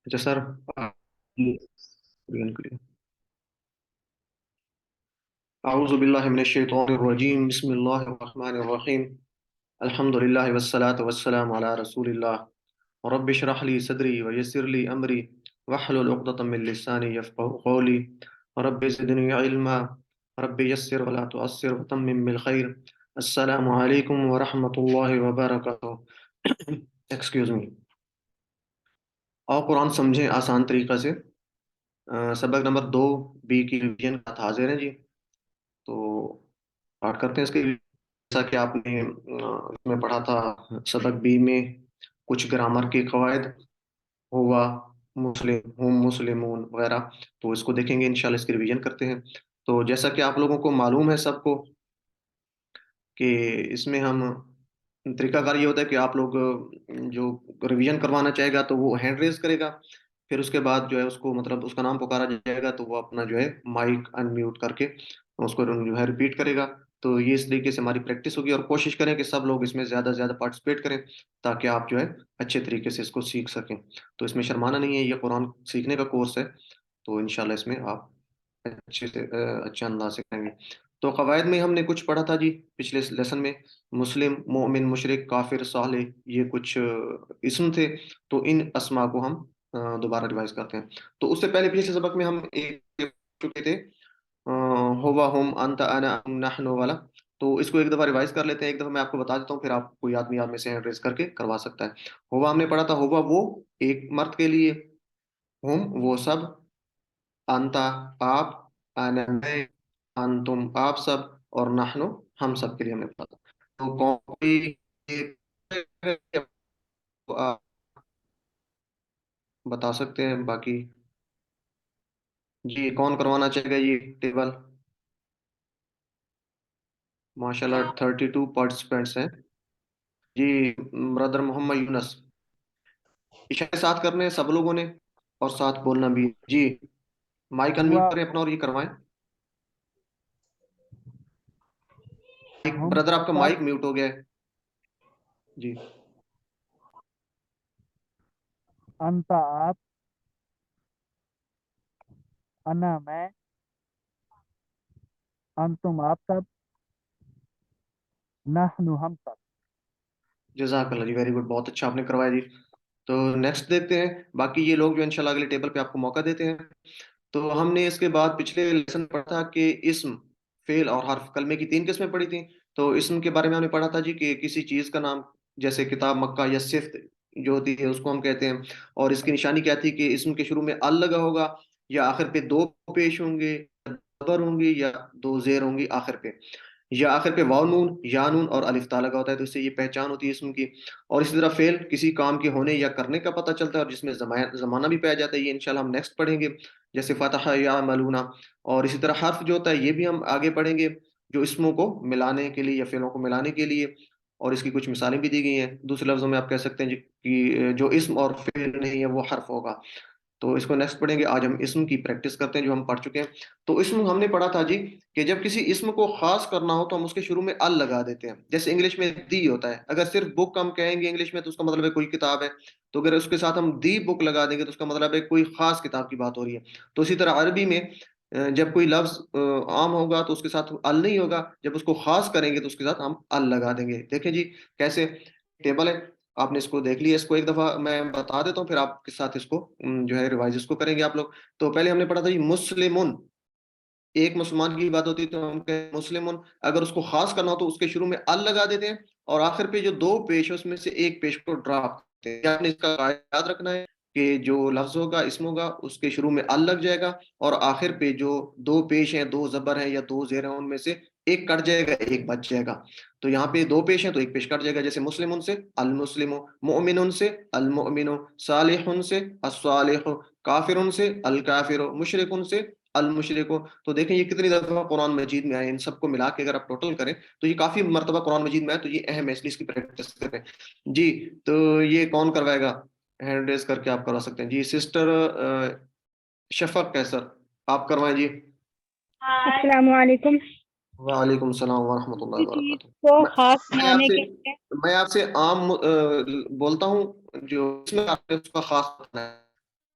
اچھا سر اعوذ باللہ من الشیطان الرجیم بسم اللہ الرحمن الرحیم الحمد للہ والصلاة والسلام علی رسول اللہ رب اشرح لی صدری ویسر لی امری واحلل عقدۃ من لسانی یفقهوا قولی رب زدنی علما رب یسر ولا تعسر وتمم بالخیر السلام علیکم ورحمۃ اللہ وبرکاتہ ایکسکیوز می اور قرآن سمجھیں آسان طریقہ سے سبق نمبر 2 بی کی ریویژن کا حاضر ہیں جی. تو اسٹارٹ کرتے ہیں اس کے. جیسا کہ آپ نے اس میں پڑھا تھا سبق بی میں کچھ گرامر کے قواعد، ہوا، مسلم، ہم، مسلمون وغیرہ، تو اس کو دیکھیں گے انشاءاللہ. اس کی ریویژن کرتے ہیں. تو جیسا کہ آپ لوگوں کو معلوم ہے سب کو کہ اس میں ہم طریقہ کار یہ ہوتا ہے کہ آپ لوگ جو ریویژن کروانا چاہے گا تو وہ ہینڈ ریز کرے گا، پھر اس کے بعد جو ہے اس کو مطلب اس کا نام پکارا جائے گا تو وہ اپنا جو ہے مائک ان میوٹ کر کے اس کو جو ہے ریپیٹ کرے گا. تو یہ اس طریقے سے ہماری پریکٹس ہوگی، اور کوشش کریں کہ سب لوگ اس میں زیادہ سے زیادہ پارٹیسپیٹ کریں تاکہ آپ جو ہے اچھے طریقے سے اس کو سیکھ سکیں. تو اس میں شرمانا نہیں ہے، یہ قرآن سیکھنے کا کورس ہے، تو انشاءاللہ اس میں آپ اچھے سے اچھے انداز سے کریں گے. تو قواعد میں ہم نے کچھ پڑھا تھا جی پچھلے لیسن میں. مسلم، مومن، مشرک، کافر، صالح، یہ کچھ اسم تھے. تو ان اسما کو ہم دوبارہ ریوائز کرتے ہیں. تو اس سے پہلے پچھلے سبق میں ہم ایک چکے تھے ہوا، ہم، انت، انا، ہم، نحن والا. تو اس کو ایک دفعہ ریوائز کر لیتے ہیں. ایک دفعہ میں آپ کو بتا دیتا ہوں، پھر آپ کوئی آدمی آپ میں سے ہینڈ ریز کر کے کروا سکتا ہے. ہوا ہم نے پڑھا تھا، ہوا وہ ایک مرد کے لیے، ہم وہ سب، انتا آپ، انا میں، انتم آپ سب، اور نحنو ہم سب کے لیے ہم نے پڑھا تھا. تو کوئی آپ بتا سکتے ہیں باقی؟ جی کون کروانا چاہے گا یہ ٹیبل؟ ماشاء اللہ 32 پارٹیسپینٹس ہیں جی. برادر محمد یونس، اشارے ساتھ کرنے ہیں سب لوگوں نے اور ساتھ بولنا بھی جی. مائک ہوا انمیوٹ کریں اپنا اور یہ کروائیں. ہم برادر آپ کا سب، مائک میوٹ ہو گیا ہے جی. انت آپ، انا میں، انتم آپ سب، نحن ہم سب. جزاک اللہ جی، ویری گڈ، بہت اچھا آپ نے کروایا جی. تو نیکسٹ دیکھتے ہیں باقی یہ لوگ جو انشاءاللہ اگلے ٹیبل پہ آپ کو موقع دیتے ہیں. تو ہم نے اس کے بعد پچھلے لیسن پڑھا تھا کہ اسم، فعل اور حرف، کلمے کی 3 قسمیں پڑھی تھیں. تو اسم کے بارے میں ہم نے پڑھا تھا جی کہ کسی چیز کا نام، جیسے کتاب، مکہ یا صفت جو ہوتی ہے اس کو ہم کہتے ہیں. اور اس کی نشانی کیا تھی کہ اسم کے شروع میں ال لگا ہوگا، یا آخر پہ 2 پیش ہوں گے، زبر ہوں گی، یا 2 زیر ہوں گی آخر پہ، یا آخر پہ واو نون، یا نون اور الف تا لگا ہوتا ہے. تو اس سے یہ پہچان ہوتی ہے اسم کی. اور اسی طرح فعل کسی کام کے ہونے یا کرنے کا پتہ چلتا ہے، اور جس میں زمانہ بھی پایا جاتا ہے. یہ انشاءاللہ ہم نیکسٹ پڑھیں گے، جیسے فتح یا ملونا. اور اسی طرح حرف جو ہوتا ہے یہ بھی ہم آگے پڑھیں گے، جو اسموں کو ملانے کے لیے یا فعلوں کو ملانے کے لیے. اور اس کی کچھ مثالیں بھی دی گئی ہیں. دوسرے لفظوں میں آپ کہہ سکتے ہیں جی کہ جو اسم اور فعل نہیں ہے وہ حرف ہوگا. تو اس کو نیکسٹ پڑھیں گے. آج ہم اسم کی پریکٹس کرتے ہیں جو ہم پڑھ چکے ہیں. تو اسم ہم نے پڑھا تھا جی کہ جب کسی اسم کو خاص کرنا ہو تو ہم اس کے شروع میں ال لگا دیتے ہیں. جیسے انگلش میں دی ہوتا ہے، اگر صرف بک ہم کہیں گے انگلش میں تو اس کا مطلب ہے کوئی کتاب ہے. تو اگر اس کے ساتھ ہم دی بک لگا دیں گے تو اس کا مطلب ہے کوئی خاص کتاب کی بات ہو رہی ہے. تو اسی طرح عربی میں جب کوئی لفظ عام ہوگا تو اس کے ساتھ ال نہیں ہوگا، جب اس کو خاص کریں گے تو اس کے ساتھ ہم ال لگا دیں گے. دیکھیں جی کیسے ٹیبل ہے، آپ نے اس کو دیکھ لیا. اس کو ایک دفعہ میں بتا دیتا ہوں، پھر آپ کے ساتھ اس کو جو ہے ریوائز اس کو کریں گے آپ لوگ. تو پہلے ہم نے پڑھا تھا جی مسلمون، ایک مسلمان کی بات ہوتی ہے تو ہم کہیں مسلمون. اگر اس کو خاص کرنا ہو تو اس کے شروع میں ال لگا دیتے ہیں، اور آخر پہ جو 2 پیش ہے اس میں سے ایک پیش کو ڈراپ کرتے ہیں. آپ نے اس کا یاد رکھنا ہے کہ جو لفظ ہوگا، اسم ہوگا، اس کے شروع میں ال لگ جائے گا، اور آخر پہ جو 2 پیش ہیں، 2 زبر ہیں یا 2 زیر ہیں، ان میں سے ایک کٹ جائے گا، ایک بچ جائے گا. تو یہاں پہ 2 پیش ہیں تو ایک پیش کٹ جائے گا. جیسے مسلم سے المسلم، مؤمن سے المؤمن، صالح سے الصالح، کافر سے الکافر، مشرک سے المشرک. تو دیکھیں یہ کتنی دفعہ قرآن مجید میں آئے. ان سب کو ملا کے اگر آپ ٹوٹل کریں تو یہ کافی مرتبہ قرآن مجید میں آئے. تو یہ اہم ہے، اس لیے اس کی پریکٹس کریں جی. تو یہ کون کروائے گا؟ ہینڈ ریز کر کے آپ کروا سکتے ہیں جی. سسٹر شفق کیسر، آپ کروائیں جی. السلام علیکم. وعلیکم السلام ورحمۃ اللہ کسی چیز وبرکاتہ. کو میں خاص میں آپ بنانے سے کے لیے میں آپ سے عام بولتا ہوں، جو اس میں آپ نے اس کا خاص بتانا ہے.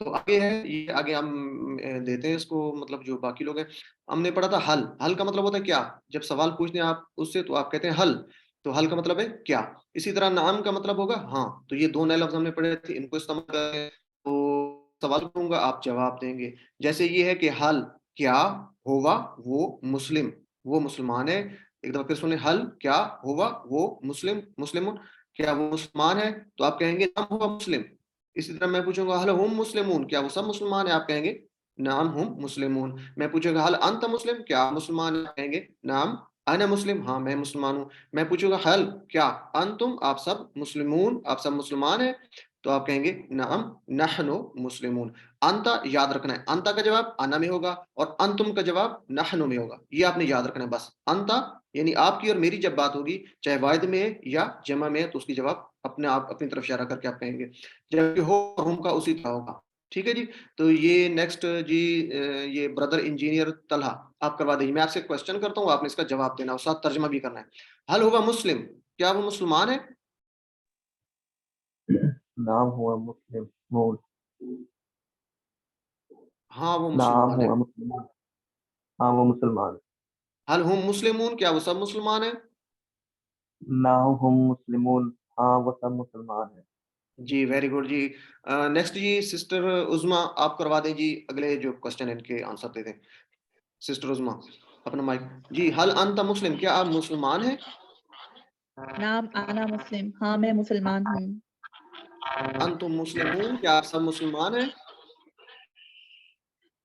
تو آگے ہے یہ، آگے ہم دیتے ہیں اس کو، مطلب جو باقی لوگ ہیں. ہم نے پڑھا تھا حل. حل کا مطلب ہوتا ہے کیا. جب سوال پوچھتے ہیں آپ اس سے تو آپ کہتے ہیں حل، تو حل کا مطلب ہے کیا. اسی طرح نعم کا مطلب ہوگا ہاں. تو یہ دو نئے لفظ ہم نے پڑھے تھے، ان کو استعمال کریں. تو سوال کروں گا، آپ جواب دیں گے. جیسے یہ ہے کہ حل کیا ہوا وہ مسلم، وہ مسلمان ہے. ایک دفعہ پھر سنیں، حل کیا ہوا وہ مسلم کیا وہ مسلمان ہے، تو آپ کہیں گے نعم ہوا مسلم. اسی طرح میں پوچھوں گا حل ہم مسلمون، کیا وہ سب مسلمان ہیں، آپ کہیں گے نعم ہم مسلمون. میں پوچھوں گا حل انت مسلم، کیا آپ مسلمان ہیں، آپ کہیں گے نعم انا مسلم، ہاں میں مسلمان ہوں. میں پوچھوں گا حل کیا انتم، آپ سب مسلمون، آپ سب مسلمان ہیں، تو آپ کہیں گے نعم نحن مسلمون. انتا یاد رکھنا ہے، انتا کا جواب انا میں ہوگا اور انتم کا جواب نحن میں ہوگا. یہ آپ نے یاد رکھنا ہے بس. انتا یعنی آپ کی اور میری جب بات ہوگی، چاہے واحد میں ہے یا جمع میں ہے، تو اس کی جواب اپنے آپ اپنی طرف اشارہ کر کے آپ کہیں گے. جبکہ ہو ہم کا اسی طرح ہوگا. ٹھیک ہے جی. تو یہ نیکسٹ جی یہ بردر انجینئر طلحہ آپ کروا دیجیے. میں آپ سے کوشچن کرتا ہوں، آپ نے اس کا جواب دینا اور ساتھ ترجمہ بھی کرنا ہے. حل ہوا مسلم، کیا وہ مسلمان ہے. نام ہوا مسلم مون، ہاں وہ نام مسلمان ہے. ہوا مسلمان، ہاں وہ مسلمان. حل ہم مسلمون، کیا وہ سب مسلمان ہیں. نام ہم مسلمون، ہاں وہ سب مسلمان ہیں. جی ویری گڈ جی. نیکسٹ جی سسٹر عظما آپ کروا دیں جی اگلے جو کوشچن ان کے آنسر دے دیں. سسٹر عظما اپنا مائک. جی حل انت مسلم، کیا آپ مسلمان ہیں. نام انا مسلم، ہاں میں مسلمان ہوں. انتم مسلمون، کیا آپ سب مسلمان ہیں.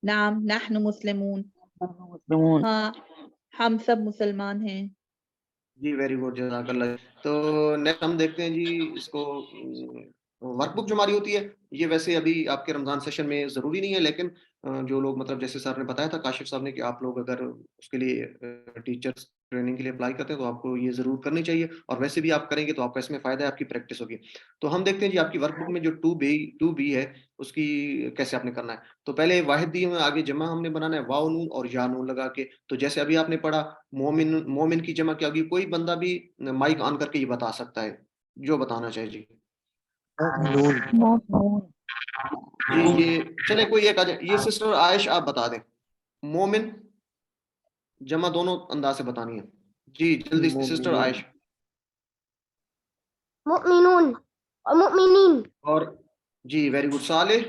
نام نحن مسلمون، مسلمون. ہاں ہم سب مسلمان ہیں. جی ویری گڈ جزاک اللہ. تو نیکسٹ ہم دیکھتے ہیں جی اس کو ورک بک جو ہماری ہوتی ہے، یہ ویسے ابھی آپ کے رمضان سیشن میں ضروری نہیں ہے، لیکن جو لوگ مطلب جیسے سر نے بتایا تھا کاشف صاحب نے کہ آپ لوگ اگر اس کے لیے ٹیچرس ٹریننگ کے لیے اپلائی کرتے ہیں تو آپ کو یہ ضرور کرنی چاہیے، اور ویسے بھی آپ کریں گے تو آپ کا اس میں فائدہ ہے، آپ کی پریکٹس ہوگی. تو ہم دیکھتے ہیں جی آپ کی ورک بک میں جو 2B ہے اس کی کیسے آپ نے کرنا ہے. تو پہلے واحد دی میں آگے جمع ہم نے بنانا ہے واو نون اور یا نون لگا کے. تو جیسے ابھی آپ نے پڑھا مومن کی جمع کیا ہوگی. کوئی بندہ بھی مائک آن کر کے یہ بتا سکتا ہے جو بتانا چاہے. جی مومنون. جی یہ چلے کوئی ایک آ جائے. یہ سسٹر عائش آپ بتا دیں مومن جمع دونوں انداز سے بتانی ہے. جی جلدی سسٹر مومنون، عائش. مؤمنون مؤمنین. اور جی ویری گڈ. صالح.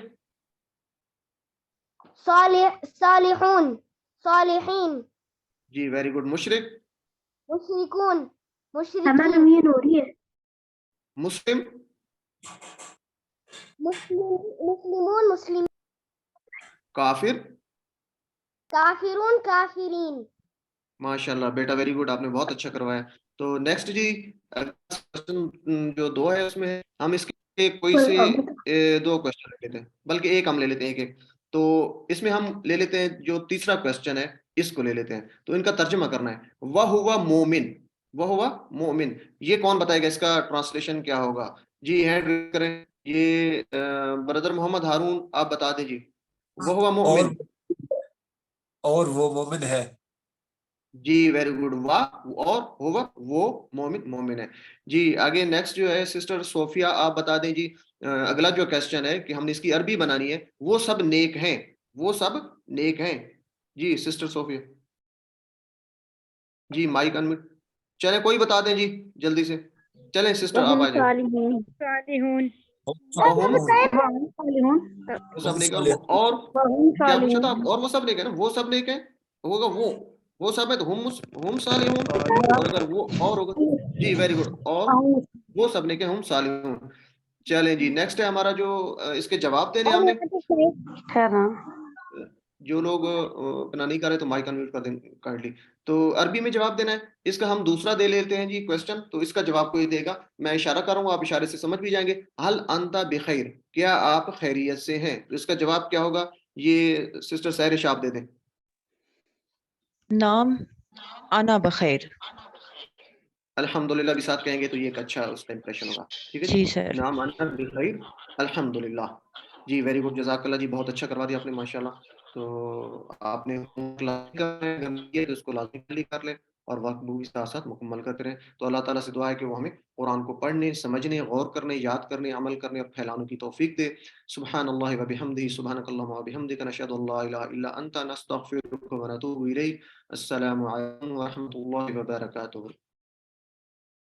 صالحون صالحین. جی ویری گڈ. مشرک. مشرکون مشرکین. مسلم. مسلمون مسلم. کافر. کافرون کافرین. ماشاء اللہ بیٹا ویری گڈ، آپ نے بہت اچھا کروایا. تو نیکسٹ جی جو 2 ہے اس میں ہم اس کے کوئی سے 2 کوشچن لے لیتے ہیں، بلکہ ایک ہم لے لیتے ہیں ایک. تو اس میں ہم لے لیتے ہیں جو تیسرا کوشچن ہے اس کو لے لیتے ہیں. تو ان کا ترجمہ کرنا ہے. وہ ہوا مومن، وہ ہوا مومن. یہ کون بتائے گا اس کا ٹرانسلیشن کیا ہوگا. جی ہینڈ ریز کریں. یہ بردر محمد ہارون آپ بتا دیں جی. وہ ہوا مومن. اور وہ مومن ہے. جی ویری گڈ. واہ اور ہوا وہ مومن ہے. جی آگے نیکسٹ جو ہے سسٹر صوفیہ آپ بتا دیں جی. اگلا جو کوشچن ہے کہ ہم نے اس کی عربی بنانی ہے. وہ سب نیک ہیں، وہ سب نیک ہیں. جی سسٹر صوفیہ. جی مائک انمیوٹ. چلیں کوئی بتا دیں جی جلدی سے. چلیں سسٹر آپ آ جائیں. صالحون. وہم صالحون. وہ سب نیک ہیں. اور کیا پوچھا تھا آپ. اور وہ سب نیک ہیں نا، وہ سب نیک ہیں ہوگا. وہ سب ہے تو ہم صالحون. اور اگر وہ اور ہوگا. جی ویری گڈ. اور وہ سب نیک ہیں ہم صالحون. چلیں جی نیکسٹ ہے ہمارا جو اس کے جواب دینے ہم نے. جو لوگ اپنا نہیں کر رہے تو مائک انمیوٹ کر دیں کائنڈلی. تو عربی میں جواب دینا ہے. اس کا ہم دوسرا دے لیتے ہیں جی کوشچن. تو اس کا جواب کوئی دے گا، میں اشارہ کروں گا، آپ اشارے سے سمجھ بھی جائیں گے. حل انت بخیر، کیا آپ خیریت سے ہیں. تو اس کا جواب کیا ہوگا. یہ سسٹر سہرش آپ دے دیں. نام انا بخیر. الحمدللہ بھی ساتھ کہیں گے تو یہ ایک اچھا اس کا امپریشن ہوگا. ٹھیک ہے جی سر. نام انا بخیر الحمدللہ. جی ویری گڈ جزاک اللہ جی. بہت اچھا کروا دیا آپ نے ماشاء اللہ. تو آپ نے اس کو لازمی کر لیں. اور وقت بھی ساتھ ساتھ مکمل کرتے رہیں. تو اللہ تعالیٰ سے دعا ہے کہ وہ ہمیں قرآن کو پڑھنے، سمجھنے، غور کرنے، یاد کرنے، عمل کرنے اور پھیلانے کی توفیق دے. سبحان اللہ و بحمدہ، سبحانک اللہم و بحمدک، نشہد ان لا الہ الا انت، نستغفرک و نتوب الیک. السلام علیکم و رحمۃ اللہ وبرکاتہ.